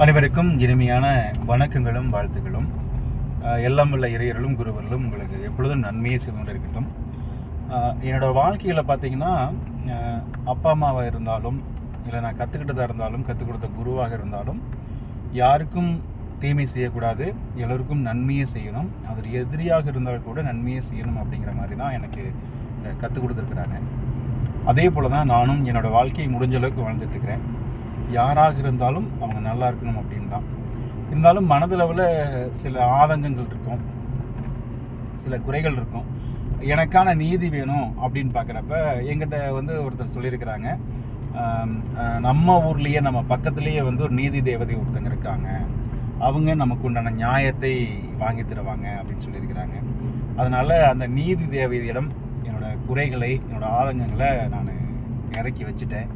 அனைவருக்கும் இனிமையான வணக்கங்களும் வாழ்த்துக்களும். எல்லாம் உள்ள இறையர்களும் குருவர்களும் உங்களுக்கு எப்பொழுதும் நன்மையை செய்து கொண்டு இருக்கட்டும். என்னோடய வாழ்க்கையில் பார்த்திங்கன்னா, அப்பா அம்மாவாக இருந்தாலும், இல்லை நான் கற்றுக்கிட்டதாக இருந்தாலும், கற்றுக் கொடுத்த குருவாக இருந்தாலும், யாருக்கும் தீமை செய்யக்கூடாது, எல்லோருக்கும் நன்மையை செய்யணும், அதில் எதிரியாக இருந்தால் கூட நன்மையை செய்யணும் அப்படிங்கிற மாதிரி தான் எனக்கு கற்றுக் கொடுத்துருக்குறாங்க. அதே போல் தான் நானும் என்னோடய வாழ்க்கையை முடிஞ்ச அளவுக்கு வாழ்ந்துட்டுருக்கிறேன். யாராக இருந்தாலும் அவங்க நல்லா இருக்கணும் அப்படின்னு தான். இருந்தாலும் மனதளவில் சில ஆதங்கங்கள் இருக்கும், சில குறைகள் இருக்கும். எனக்கான நீதி வேணும் அப்படின்னு பார்க்குறப்ப என்கிட்ட ஒருத்தர் சொல்லியிருக்கிறாங்க, நம்ம ஊர்லேயே நம்ம பக்கத்துலேயே ஒரு நீதி தேவதை ஒருத்தங்க இருக்காங்க, அவங்க நமக்கு உண்டான நியாயத்தை வாங்கி தருவாங்க அப்படின்னு சொல்லியிருக்கிறாங்க. அதனால் அந்த நீதி தேவதையிடம் என்னோடய குறைகளை, என்னோடய ஆதங்கங்களை நான் இறக்கி வச்சுட்டேன்.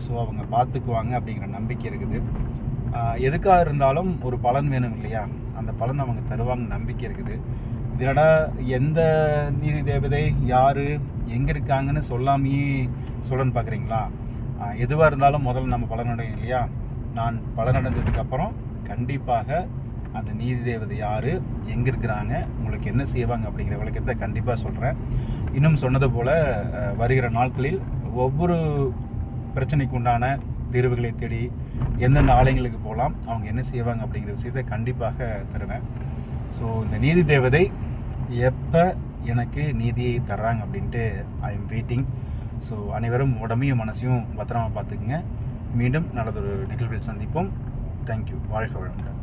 ஸோ அவங்க பார்த்துக்குவாங்க அப்படிங்கிற நம்பிக்கை இருக்குது. எதுக்காக இருந்தாலும் ஒரு பலன் வேணும் இல்லையா, அந்த பலன் அவங்க தருவாங்கன்னு நம்பிக்கை இருக்குது. இதனடா எந்த நீதி தேவதை யார் எங்கே இருக்காங்கன்னு சொல்லாமையே சொல்லணும்னு பார்க்குறீங்களா? எதுவாக இருந்தாலும் முதல்ல நம்ம பலனடையும் இல்லையா. நான் பலனடைஞ்சதுக்கப்புறம் கண்டிப்பாக அந்த நீதி தேவதை யார், எங்கே இருக்கிறாங்க, உங்களுக்கு என்ன செய்வாங்க அப்படிங்கிற விளக்கத்தை கண்டிப்பாக சொல்கிறேன். இன்னும் சொன்னது போல் வருகிற நாட்களில் ஒவ்வொரு பிரச்சனைக்கு உண்டான தீர்வுகளை தேடி எந்தெந்த ஆலயங்களுக்கு போகலாம், அவங்க என்ன செய்வாங்க அப்படிங்கிற விஷயத்தை கண்டிப்பாக தருவேன். ஸோ இந்த நீதி தேவதை எப்போ எனக்கு நீதியை தர்றாங்க அப்படின்ட்டு ஐ எம் வெயிட்டிங். ஸோ அனைவரும் உடம்பையும் மனசையும் பத்திரமா பார்த்துக்குங்க. மீண்டும் நல்லதொரு நிகழ்வில் சந்திப்போம். தேங்க்யூ. வாழ்க வளமுடன்.